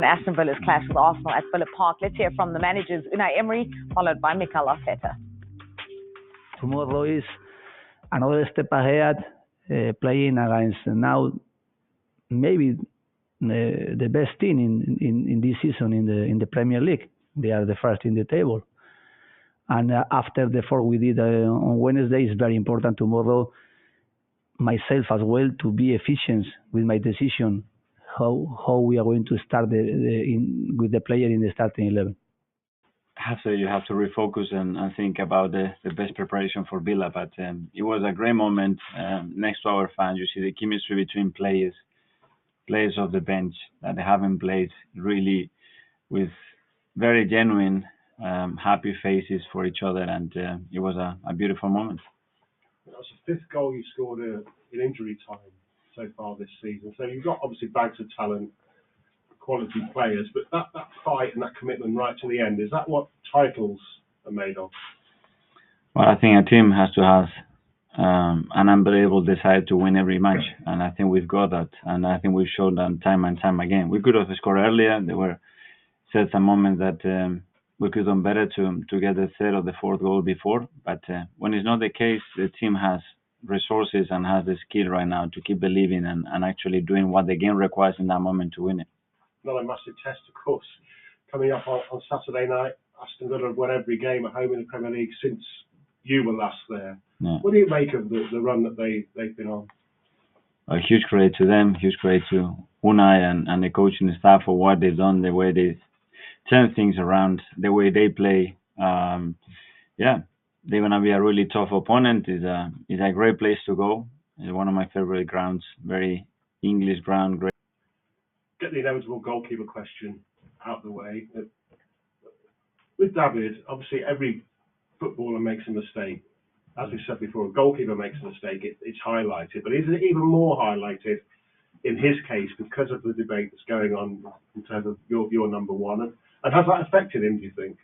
Aston Villa's clash with Arsenal at Villa Park. Let's hear from the managers Unai Emery, followed by Mikel Arteta. Tomorrow is another step ahead, playing against now maybe the best team in this season in the Premier League. They are the first in the table. And after the 4 we did on Wednesday, it's very important tomorrow, myself as well, to be efficient with my decision, how we are going to start with the player in the starting 11. You have to refocus and think about the best preparation for Villa. But it was a great moment next to our fans. You see the chemistry between players of the bench that they haven't played, really with very genuine, happy faces for each other, and it was a beautiful moment. That was the 5th goal you scored in injury time so far this season. So you've got obviously bags of talent, quality players, but that fight and that commitment right to the end, is that what titles are made of? Well, I think a team has to have an unbelievable desire to win every match, and I think we've got that, and I think we've shown that time and time again. We could have scored earlier. There were certain moments that we could have done better to get the 3rd or the 4th goal before, but when it's not the case, the team has resources and has the skill right now to keep believing and actually doing what the game requires in that moment to win it. Not a massive test, of course, coming up on Saturday night. Aston Villa have won every game at home in the Premier League since you were last there. Yeah. What do you make of the run that they've been on? A huge credit to them, huge credit to Unai and the coaching staff for what they've done, the way they turn things around, the way they play. They're going to be a really tough opponent. It's a great place to go. It's one of my favorite grounds, very English ground. Great. Get the inevitable goalkeeper question out of the way. With David, obviously every footballer makes a mistake. As we said before, a goalkeeper makes a mistake, it's highlighted. But is it even more highlighted in his case because of the debate that's going on in terms of your number one? And has that affected him, do you think?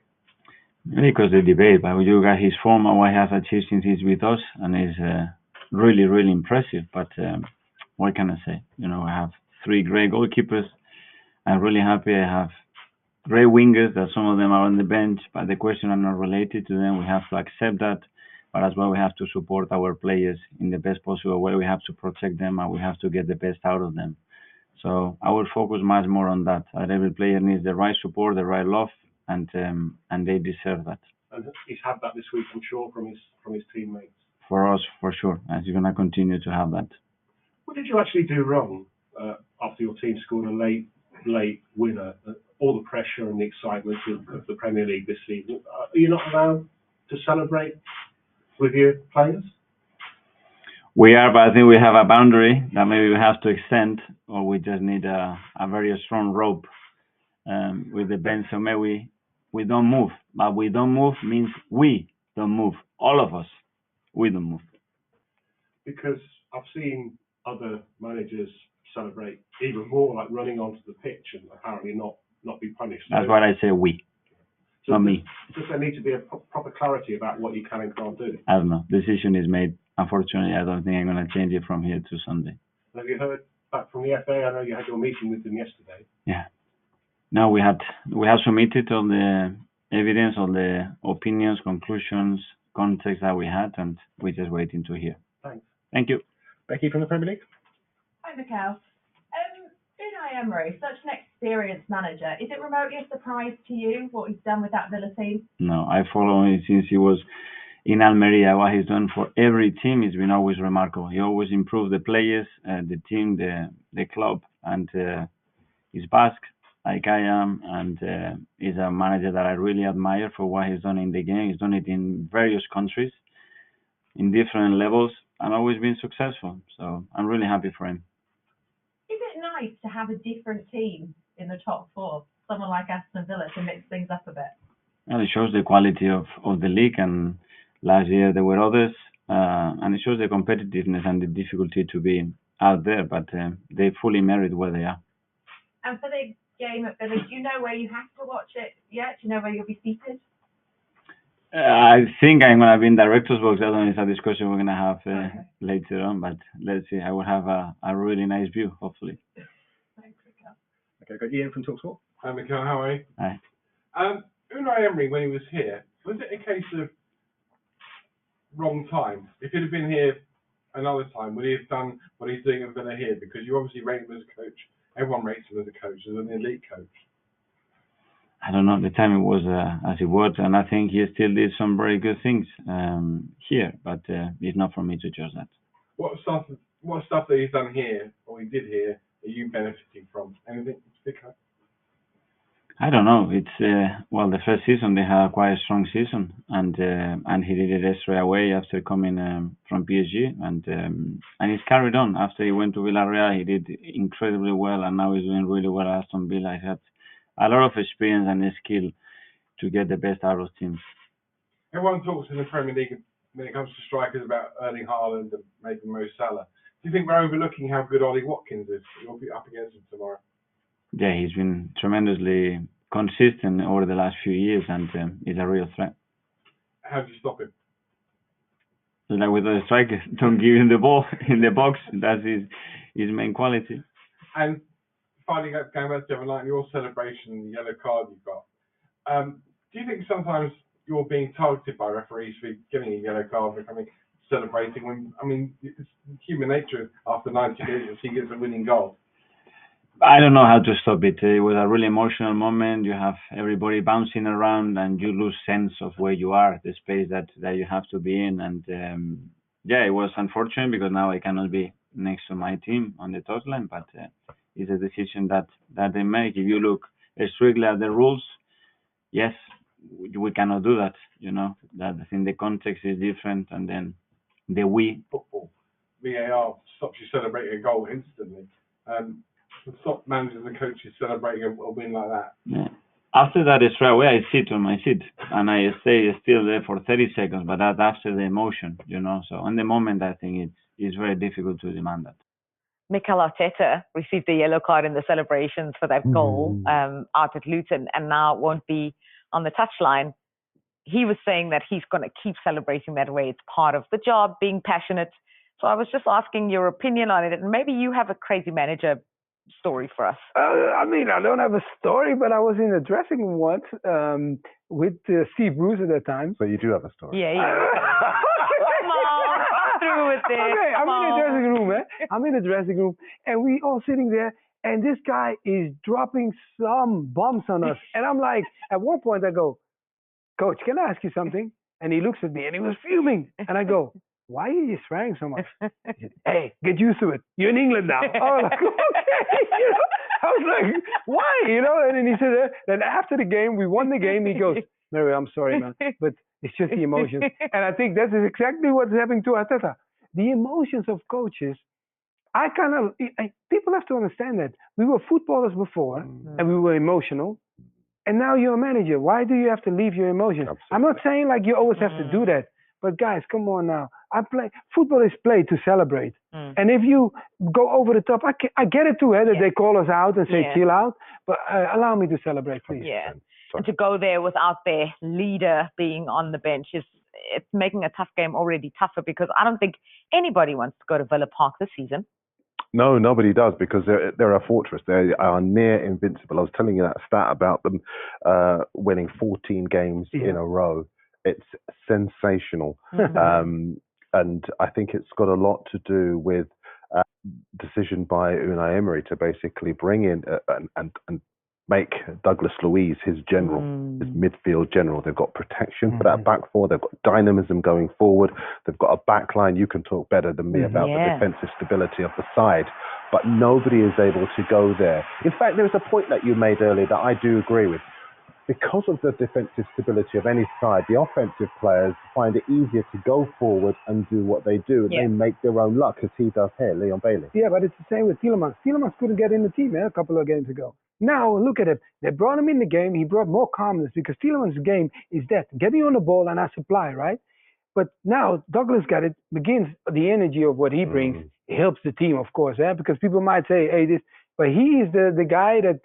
Because the debate, but you got his form and what he has achieved since he's with us, and it's really, really impressive. But what can I say? I have 3 great goalkeepers. I'm really happy. I have great wingers that some of them are on the bench, but the question are not related to them. We have to accept that, but as well we have to support our players in the best possible way. We have to protect them and we have to get the best out of them. So I will focus much more on that. Every player needs the right support, the right love, and they deserve that. And he's had that this week, I'm sure, from his teammates. For us, for sure, as you're going to continue to have that. What did you actually do wrong after your team scored a late winner? All the pressure and the excitement of the Premier League this season. Are you not allowed to celebrate with your players? We are, but I think we have a boundary that maybe we have to extend, or we just need a very strong rope with the bench. So maybe we don't move, but we don't move means we don't move. All of us, we don't move. Because I've seen other managers celebrate even more, like running onto the pitch and apparently not be punished. That's why I say we, so not me. Does there need to be a proper clarity about what you can and can't do? I don't know. Decision is made. Unfortunately, I don't think I'm going to change it from here to Sunday. Have you heard back from the FA? I know you had your meeting with them yesterday. Yeah. No, we have submitted all the evidence, all the opinions, conclusions, context that we had, and we're just waiting to hear. Thanks. Thank you. Becky from the Premier League. Hi, Mikel. Unai Emery, such an experienced manager. Is it remotely a surprise to you what he's done with that Villa team? No, I follow him since he was in Almeria. What he's done for every team has been always remarkable. He always improved the players, the team, the club, and he's Basque, like I am, and he's a manager that I really admire for what he's done in the game. He's done it in various countries, in different levels, and always been successful. So I'm really happy for him. Is it nice to have a different team in the top 4? Someone like Aston Villa to mix things up a bit? Well, it shows the quality of the league, and last year there were others, and it shows the competitiveness and the difficulty to be out there, but they fully merit where they are. And for the game at Villa, do you know where you have to watch it yet? Do you know where you'll be seated? I think I'm going to be in director's box. I don't know if it's a discussion we're going to have later on, but let's see. I will have a really nice view, hopefully. Thanks, Mikel. Okay, got Ian from TalkSport. Hi, Mikel, how are you? Hi. Unai Emery, when he was here, was it a case of wrong time? If he'd have been here another time, would he have done what he's doing at Villa here? Because you obviously rate him as a coach. Everyone rates him as a coach, as an elite coach. I don't know. The timing was as it was, and I think he still did some very good things here. But it's not for me to judge that. What stuff that he's done here, or he did here, are you benefiting from? Anything in particular? I don't know. It's well, the first season they had quite a strong season, and he did it straight away after coming from PSG, and he's carried on. After he went to Villarreal, he did incredibly well, and now he's doing really well at Aston Villa. He had a lot of experience and skill to get the best out of teams. Everyone talks in the Premier League when it comes to strikers about Erling Haaland and maybe Mo Salah. Do you think we're overlooking how good Ollie Watkins is? You'll be up against him tomorrow. Yeah, he's been tremendously consistent over the last few years, and he's a real threat. How do you stop him? Like with the strikers, don't give him the ball in the box. That's his main quality. And finally, going back to the other night, your celebration, the yellow card you got. Do you think sometimes you're being targeted by referees for getting a yellow card for celebrating? When it's human nature. After 90 minutes, he gets a winning goal. I don't know how to stop it. It was a really emotional moment. You have everybody bouncing around, and you lose sense of where you are, the space that you have to be in. And it was unfortunate because now I cannot be next to my team on the touchline. But it's a decision that they make. If you look strictly at the rules, yes, we cannot do that. You know that I think the context is different, and then Football, VAR stops you celebrating a goal instantly. Stop managers and coaches celebrating a win like that. Yeah. After that, straight away, I sit on my seat and I stay still there for 30 seconds. But that's after the emotion, you know. So on the moment, I think it's very difficult to demand that. Mikel Arteta received a yellow card in the celebrations for that goal out at Luton, and now won't be on the touchline. He was saying that he's going to keep celebrating that way. It's part of the job, being passionate. So I was just asking your opinion on it, and maybe you have a crazy manager story for us. I don't have a story, but I was in the dressing room once with Steve Bruce at that time. So you do have a story. Yeah. Come on, through with it. Okay, I'm in the dressing room, man. I'm in the dressing room, and we all sitting there, and this guy is dropping some bombs on us. And I'm like, at one point I go, Coach, can I ask you something? And he looks at me, and he was fuming. And I go, why are you swearing so much? He said, hey, get used to it. You're in England now. I was like, okay. I was like, why? And then he said, then after the game, we won the game. He goes, Mary, I'm sorry, man, but it's just the emotions. And I think that is exactly what's happening to Arteta. The emotions of coaches, people have to understand that. We were footballers before, and we were emotional. And now you're a manager. Why do you have to leave your emotions? Absolutely. I'm not saying like you always have to do that. But guys, come on now. Football is played to celebrate. And if you go over the top, I get it too, that they call us out and say chill out. But allow me to celebrate, please. Yeah. And to go there without their leader being on the bench it's making a tough game already tougher, because I don't think anybody wants to go to Villa Park this season. No, nobody does, because they're a fortress. They are near invincible. I was telling you that stat about them winning 14 games in a row. It's sensational. And I think it's got a lot to do with decision by Unai Emery to basically bring in and make Douglas Luiz his general, his midfield general. They've got protection for that back four. They've got dynamism going forward. They've got a back line. You can talk better than me about the defensive stability of the side. But nobody is able to go there. In fact, there was a point that you made earlier that I do agree with. Because of the defensive stability of any side, the offensive players find it easier to go forward and do what they do. They make their own luck, as he does here, Leon Bailey. Yeah, but it's the same with Tielemans. Tielemans couldn't get in the team a couple of games ago. Now, look at it. They brought him in the game. He brought more calmness, because Tielemans' game is that, getting on the ball and I supply, right? But now Douglas got it, begins the energy of what he brings. It helps the team, of course, because people might say, hey, but he is the guy that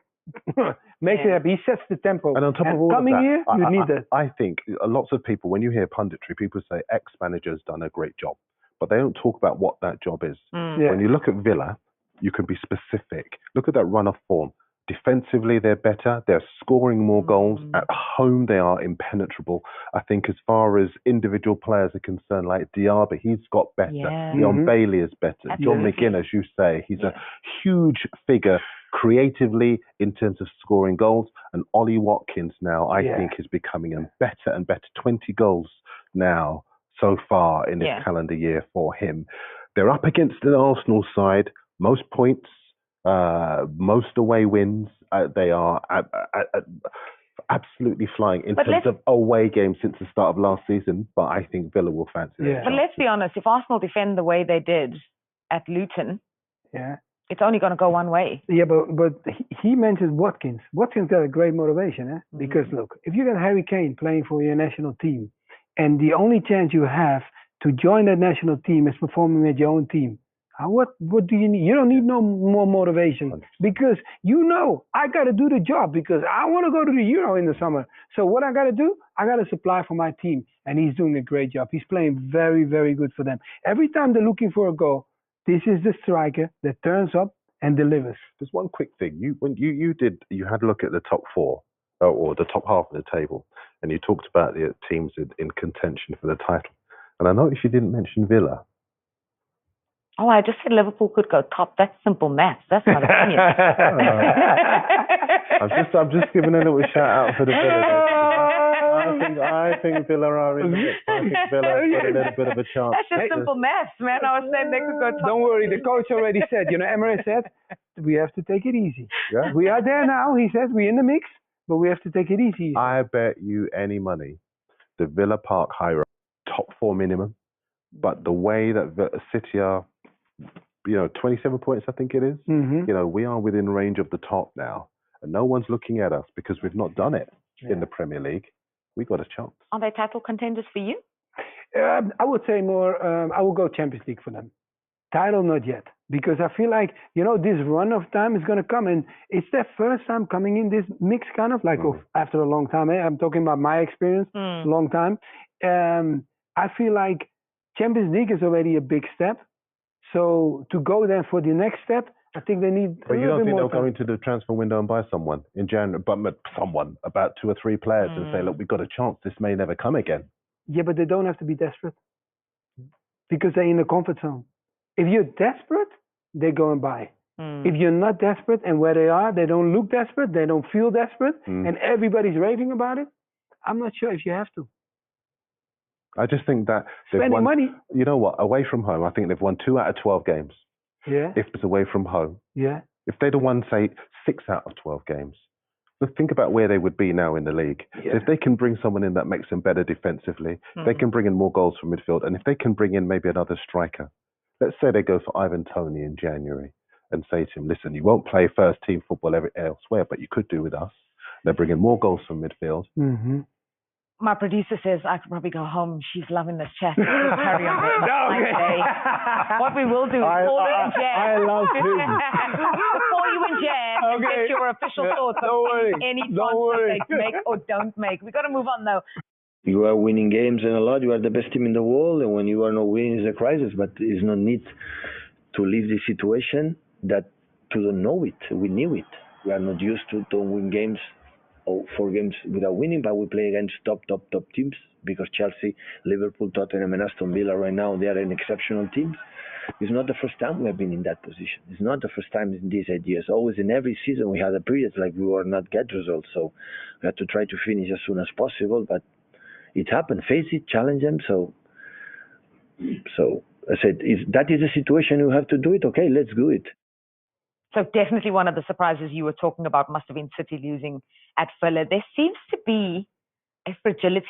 makes it happen. He sets the tempo. And on top of all coming of that, here, you need that. I think lots of people, when you hear punditry, people say ex-manager's done a great job, but they don't talk about what that job is. When you look at Villa, you can be specific. Look at that run of form. Defensively, they're better. They're scoring more goals. At home, they are impenetrable. I think as far as individual players are concerned, like Diaby, he's got better. Yeah. Leon Bailey is better. John Absolutely. McGinn, as you say, he's a huge figure creatively in terms of scoring goals. And Ollie Watkins now, I think, is becoming a better and better. 20 goals now so far in this calendar year for him. They're up against an Arsenal side, most points, most away wins. They are absolutely flying in terms of away games since the start of last season, but I think Villa will fancy it. But let's be honest, if Arsenal defend the way they did at Luton, it's only going to go one way. Yeah, but he mentioned Watkins. Watkins got a great motivation, because look, if you got Harry Kane playing for your national team, and the only chance you have to join that national team is performing with your own team, what do you need? You don't need no more motivation, because I got to do the job because I want to go to the Euro in the summer. So what I got to do, I got to supply for my team, and he's doing a great job. He's playing very, very good for them. Every time they're looking for a goal, this is the striker that turns up and delivers. There's one quick thing. You had a look at the top four or the top half of the table, and you talked about the teams in contention for the title. And I noticed you didn't mention Villa. Oh, I just said Liverpool could go top. That's simple maths. That's not opinion. I'm just giving a little shout out for the Villa. I think Villa are in the mix. I think Villa got a little bit of a chance. That's just simple maths, man. I was saying they could go top. Don't worry, the coach already said. Emery said we have to take it easy. Yeah. We are there now. He says we're in the mix, but we have to take it easy. I bet you any money, the Villa Park High Road, top four minimum. But the way that City are, 27 points, I think it is. We are within range of the top now, and no one's looking at us because we've not done it in the Premier League. We got a chance. Are they title contenders for you? I would say more. I will go Champions League for them. Title not yet, because I feel like this run of time is going to come, and it's their first time coming in this mix, kind of like after a long time. I'm talking about my experience, long time. I feel like Champions League is already a big step. So to go then for the next step, I think they need. But you don't think they'll go into the transfer window and buy someone in January, but about 2 or 3 players and say, look, we've got a chance. This may never come again. Yeah, but they don't have to be desperate because they're in the comfort zone. If you're desperate, they go and buy. If you're not desperate and where they are, they don't look desperate, they don't feel desperate, and everybody's raving about it, I'm not sure if you have to. I just think that spending money. You know what? Away from home, I think they've won 2 out of 12 games. Yeah. If it's away from home. Yeah. If they'd have won, say, 6 out of 12 games, let's think about where they would be now in the league. Yeah. So if they can bring someone in that makes them better defensively, they can bring in more goals from midfield, and if they can bring in maybe another striker, let's say they go for Ivan Toney in January and say to him, listen, you won't play first team football elsewhere, but you could do with us. They're bringing more goals from midfield. My producer says I could probably go home. She's loving this chat. We'll carry on today. What we will do is call her in Jan. I love him. We'll call you in Jan and get your official thoughts on any transfer they make or don't make. We've got to move on, though. You are winning games and a lot. You are the best team in the world. And when you are not winning, it's a crisis. But it's no need to leave the situation that to don't know it. We knew it. We are not used to don't win games. 4 games without winning, but we play against top teams because Chelsea, Liverpool, Tottenham, and Aston Villa right now, they are an exceptional team. It's not the first time we have been in that position. It's not the first time in these 8 years. Always in every season we had a period like we were not get results, so we had to try to finish as soon as possible, but it happened. Face it, challenge them. So I said, that is the situation, you have to do it. Okay, let's do it. So definitely one of the surprises you were talking about must have been City losing at Villa. There seems to be a fragility